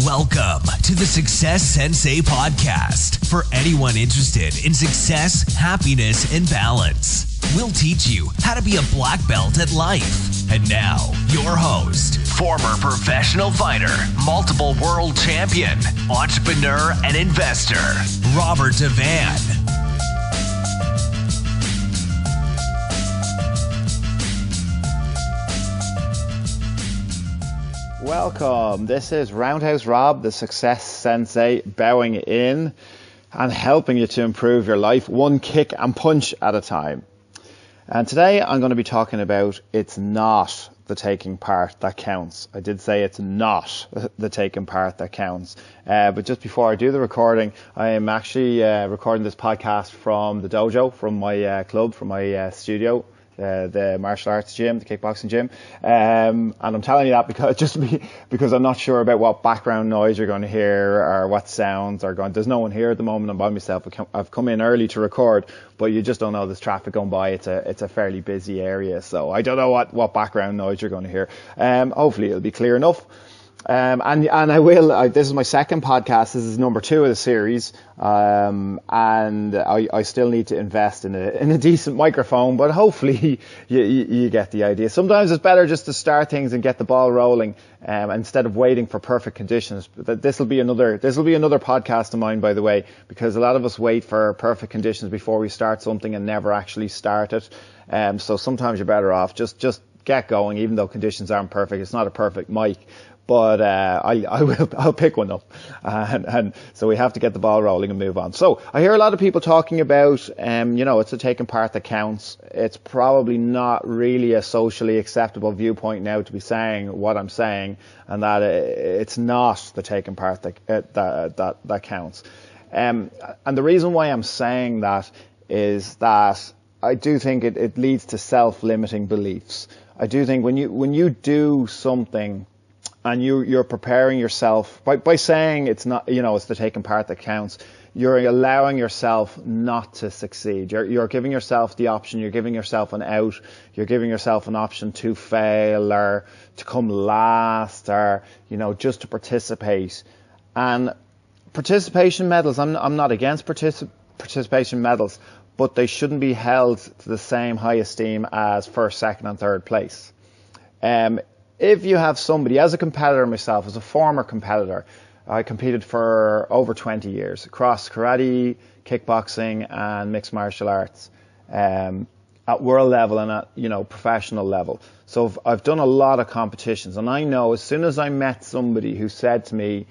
Welcome to the Success Sensei podcast for anyone interested in success, happiness, and balance. We'll teach you how to be a black belt at life. And now, your host, former professional fighter, multiple world champion, entrepreneur, and investor, Robert Devan. Welcome. This is Roundhouse Rob, the Success Sensei, bowing in and helping you to improve your life one kick and punch at a time. And today I'm going to be talking about it's not the taking part that counts. I did say it's not the taking part that counts. But just before I do the recording, I am actually recording this podcast from the dojo, from my club, from my studio. The martial arts gym, the kickboxing gym, and I'm telling you that because I'm not sure about what background noise you're going to hear or what sounds are going. There's no one here at the moment. I'm by myself. I've come in early to record, but you just don't know there's traffic going by. It's a fairly busy area, so I don't know what background noise you're going to hear. Hopefully it'll be clear enough. And I will. This is my second podcast. This is number 2 of the series, and I still need to invest in a decent microphone. But hopefully you get the idea. Sometimes it's better just to start things and get the ball rolling, instead of waiting for perfect conditions. But this will be another podcast of mine, by the way, because a lot of us wait for perfect conditions before we start something and never actually start it. So sometimes you're better off just get going, even though conditions aren't perfect. It's not a perfect mic. But I'll pick one up, and so we have to get the ball rolling and move on. So I hear a lot of people talking about, it's the taking part that counts. It's probably not really a socially acceptable viewpoint now to be saying what I'm saying, and that it's not the taking part that counts. And the reason why I'm saying that is that I do think it leads to self-limiting beliefs. I do think when you do something and you're preparing yourself by saying it's not, it's the taking part that counts, you're allowing yourself not to succeed. You're giving yourself the option, you're giving yourself an out, you're giving yourself an option to fail or to come last or, just to participate. And participation medals, I'm not against participation medals, but they shouldn't be held to the same high esteem as first, second and third place. If you have somebody, as a competitor myself, as a former competitor, I competed for over 20 years across karate, kickboxing and mixed martial arts, at world level and at, professional level. So I've done a lot of competitions, and I know as soon as I met somebody who said to me,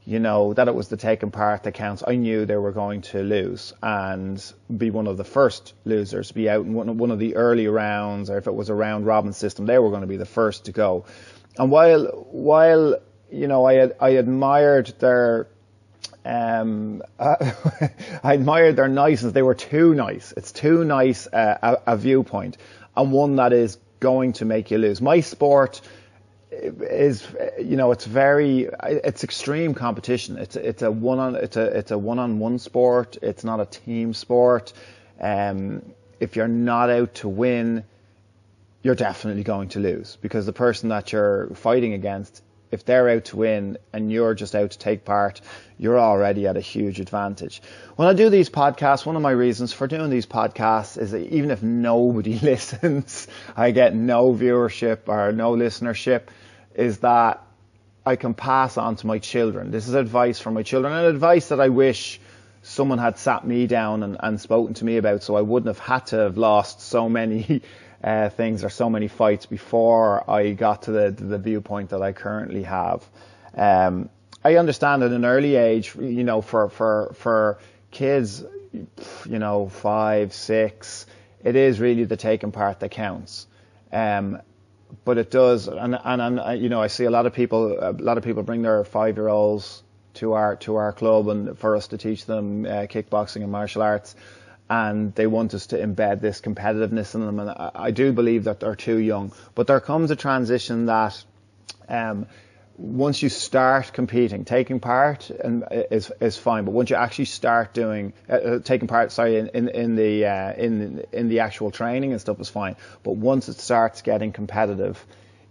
that it was the taking part that counts, I knew they were going to lose and be one of the first losers, be out in one of the early rounds, or if it was a round robin system, they were going to be the first to go. And while I admired their I admired their niceness, they were too nice. It's too nice a viewpoint, and one that is going to make you lose. My sport is, it's extreme competition. It's a one-on-one sport. It's not a team sport. If you're not out to win, you're definitely going to lose, because the person that you're fighting against, if they're out to win and you're just out to take part, you're already at a huge advantage. When I do these podcasts, one of my reasons for doing these podcasts is that even if nobody listens, I get no viewership or no listenership, is that I can pass on to my children. This is advice for my children, and advice that I wish someone had sat me down and spoken to me about, so I wouldn't have had to have lost so many things or so many fights before I got to the viewpoint that I currently have. I understand at an early age, for kids, 5, 6, it is really the taking part that counts. But it does, and I see a lot of people bring their 5-year-olds to our club, and for us to teach them kickboxing and martial arts, and they want us to embed this competitiveness in them, and I do believe that they're too young. But there comes a transition that once you start competing, taking part is fine, but once you actually start taking part, in the actual training and stuff is fine. But once it starts getting competitive,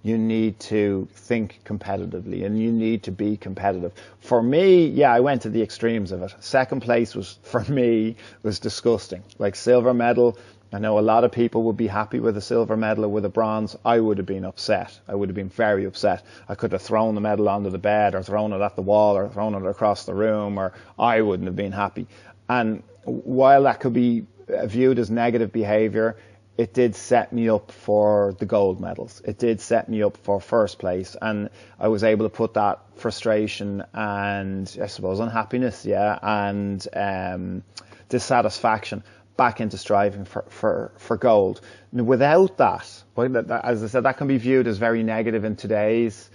you need to think competitively and you need to be competitive. For me, yeah, I went to the extremes of it. Second place was, for me, was disgusting. Like silver medal, I know a lot of people would be happy with a silver medal or with a bronze. I would have been upset. I would have been very upset. I could have thrown the medal onto the bed or thrown it at the wall or thrown it across the room, or I wouldn't have been happy. And while that could be viewed as negative behavior, it did set me up for the gold medals. It did set me up for first place, and I was able to put that frustration and, I suppose, unhappiness, and dissatisfaction back into striving for gold. Now, without that, as I said, that can be viewed as very negative in today's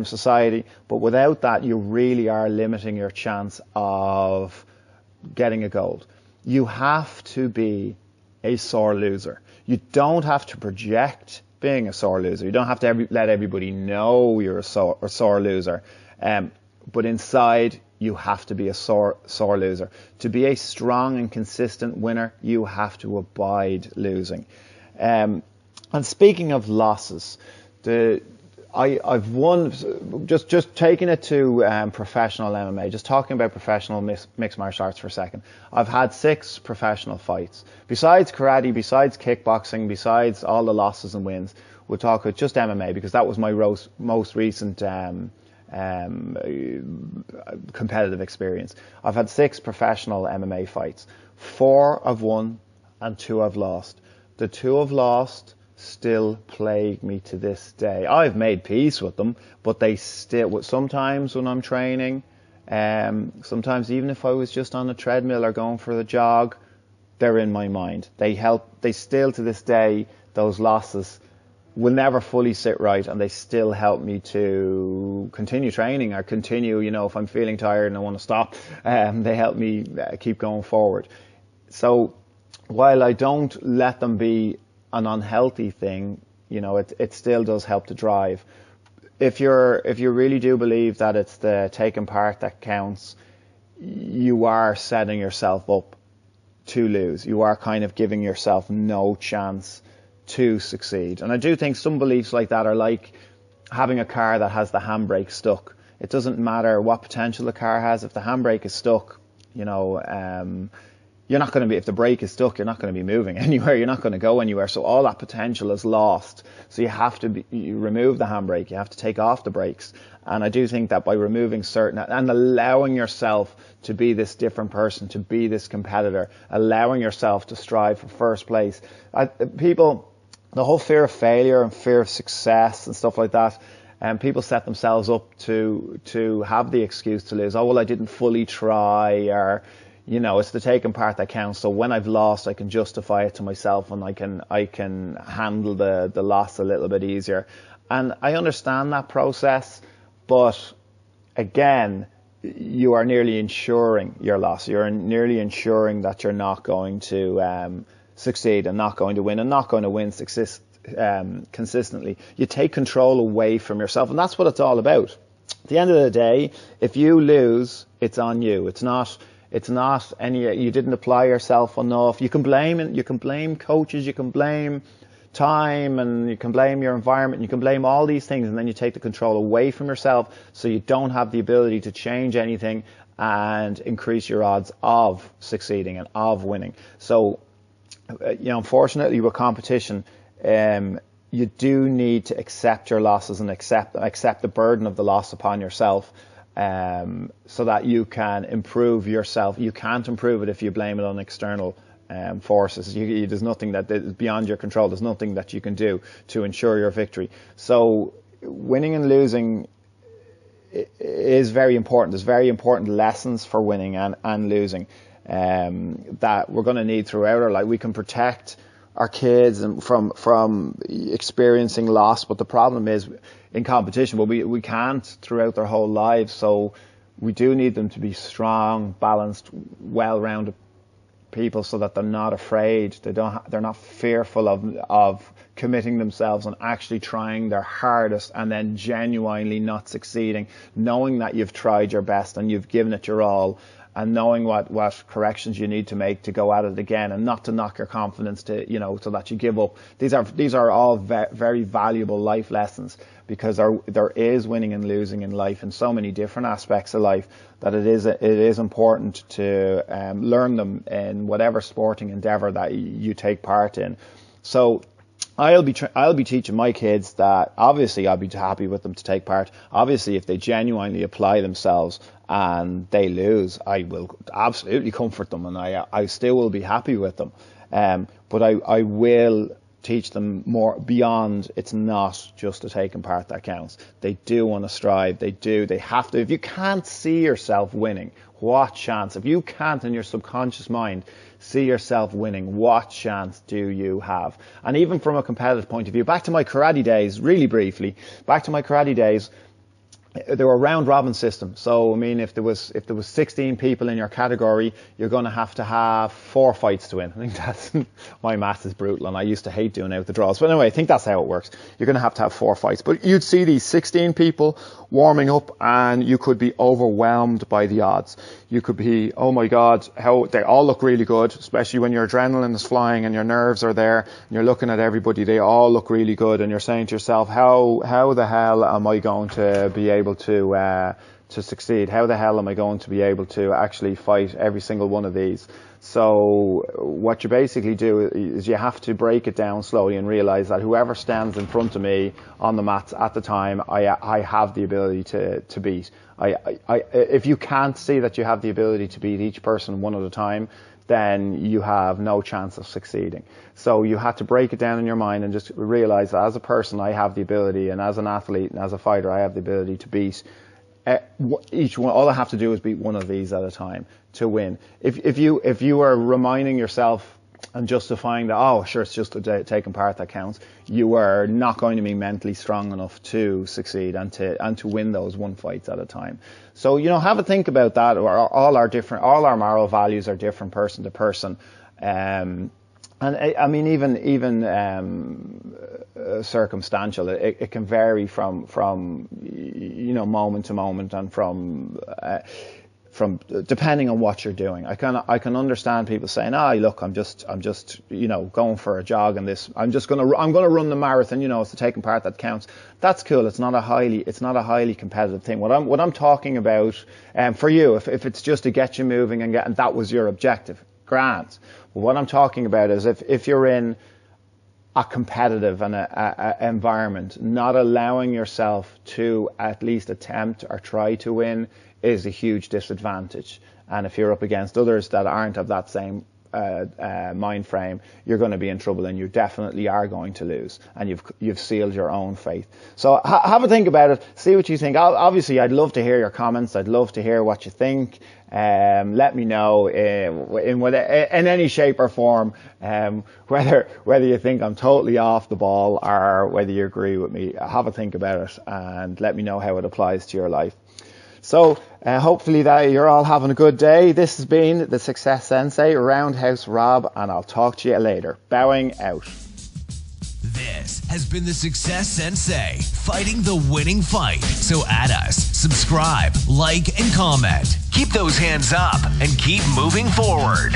society, but without that, you really are limiting your chance of getting a gold. You have to be a sore loser. You don't have to project being a sore loser. You don't have to let everybody know you're a sore loser. But inside, you have to be a sore loser. To be a strong and consistent winner, you have to abide losing. And speaking of losses, I've won, just taking it to professional MMA, just talking about professional mixed martial arts for a second. I've had 6 professional fights. Besides karate, besides kickboxing, besides all the losses and wins, we'll talk about just MMA, because that was my most recent competitive experience. I've had 6 professional MMA fights. 4 I've won and 2 I've lost. The 2 I've lost still plague me to this day. I've made peace with them, but they still, sometimes when I'm training, sometimes even if I was just on a treadmill or going for the jog, they're in my mind. They still to this day, those losses will never fully sit right, and they still help me to continue training or continue, if I'm feeling tired and I want to stop, they help me keep going forward. So while I don't let them be an unhealthy thing, it still does help to drive. If you really do believe that it's the taking part that counts, you are setting yourself up to lose. You are kind of giving yourself no chance to succeed. And I do think some beliefs like that are like having a car that has the handbrake stuck. It doesn't matter what potential the car has. If the handbrake is stuck, you're not going to be, if the brake is stuck, you're not going to be moving anywhere. You're not going to go anywhere. So all that potential is lost. So you have to you remove the handbrake. You have to take off the brakes. And I do think that by removing certain and allowing yourself to be this different person, to be this competitor, allowing yourself to strive for first place. The whole fear of failure and fear of success and stuff like that, people set themselves up to have the excuse to lose. Oh, well, I didn't fully try, or it's the taking part that counts. So when I've lost, I can justify it to myself, and I can handle the loss a little bit easier. And I understand that process, but again, you are nearly ensuring your loss. You're nearly ensuring that you're not going to succeed and not going to win, and not going to win consistently. You take control away from yourself, and that's what it's all about. At the end of the day, if you lose, it's on you. It's not you didn't apply yourself enough. You can blame coaches, you can blame time, and you can blame your environment, you can blame all these things, and then you take the control away from yourself, so you don't have the ability to change anything and increase your odds of succeeding and of winning. So unfortunately with competition, you do need to accept your losses and accept the burden of the loss upon yourself, so that you can improve yourself. You can't improve it if you blame it on external forces. There's nothing that is beyond your control. There's nothing that you can do to ensure your victory. So winning and losing is very important. There's very important lessons for winning and losing that we're going to need throughout our life. We can protect our kids from experiencing loss, but the problem is in competition, we can't throughout their whole lives. So we do need them to be strong, balanced, well-rounded people, so that they're not afraid. They're not fearful of committing themselves and actually trying their hardest and then genuinely not succeeding, knowing that you've tried your best and you've given it your all, and knowing what corrections you need to make to go at it again, and not to knock your confidence to, so that you give up. These are all very valuable life lessons, because there is winning and losing in life in so many different aspects of life, that it is important to learn them in whatever sporting endeavor that you take part in. So I'll be teaching my kids that obviously I'll be happy with them to take part. Obviously, if they genuinely apply themselves and they lose, I will absolutely comfort them, and I still will be happy with them. But I will teach them more beyond. It's not just the taking part that counts. They do want to strive. They have to. If you can't see yourself winning, what chance? If you can't in your subconscious mind see yourself winning, what chance do you have? And even from a competitive point of view, back to my karate days, really briefly, there were round robin system. So I mean, if there was 16 people in your category, you're going to have 4 fights to win. I think that's my math is brutal, and I used to hate doing out the draws. But anyway, I think that's how it works. You're going to have 4 fights. But you'd see these 16 people warming up, and you could be overwhelmed by the odds. You could be, oh my God, how they all look really good, especially when your adrenaline is flying and your nerves are there, and you're looking at everybody. They all look really good, and you're saying to yourself, how the hell am I going to be able to succeed? How the hell am I going to be able to actually fight every single one of these? So what you basically do is you have to break it down slowly and realize that whoever stands in front of me on the mats at the time, I have the ability to beat. If you can't see that you have the ability to beat each person one at a time, then you have no chance of succeeding. So you have to break it down in your mind and just realize that as a person, I have the ability, and as an athlete and as a fighter, I have the ability to beat each one. All I have to do is beat one of these at a time to win. If you are reminding yourself and justifying that, oh sure, it's just taking part that counts, you are not going to be mentally strong enough to succeed and to win those 1 fights at a time. So have a think about that. All our moral values are different person to person. And I mean, even circumstantial. It can vary from moment to moment, and from depending on what you're doing. I can understand people saying, look, I'm just going for a jog, and I'm gonna run the marathon. It's the taking part that counts. That's cool. It's not a highly competitive thing. What I'm talking about, for you, if it's just to get you moving and that was your objective, grand. But what I'm talking about is if you're in a competitive and a environment, not allowing yourself to at least attempt or try to win is a huge disadvantage. And if you're up against others that aren't of that same mind frame, you're going to be in trouble, and you definitely are going to lose, and you've sealed your own fate. So have a think about it. See what you think. Obviously, I'd love to hear your comments. I'd love to hear what you think. Let me know in any shape or form, whether you think I'm totally off the ball or whether you agree with me. Have a think about it and let me know how it applies to your life. So hopefully that you're all having a good day. This has been the Success Sensei, Roundhouse Rob, and I'll talk to you later. Bowing out. This has been the Success Sensei, fighting the winning fight. So add us, subscribe, like, and comment. Keep those hands up and keep moving forward.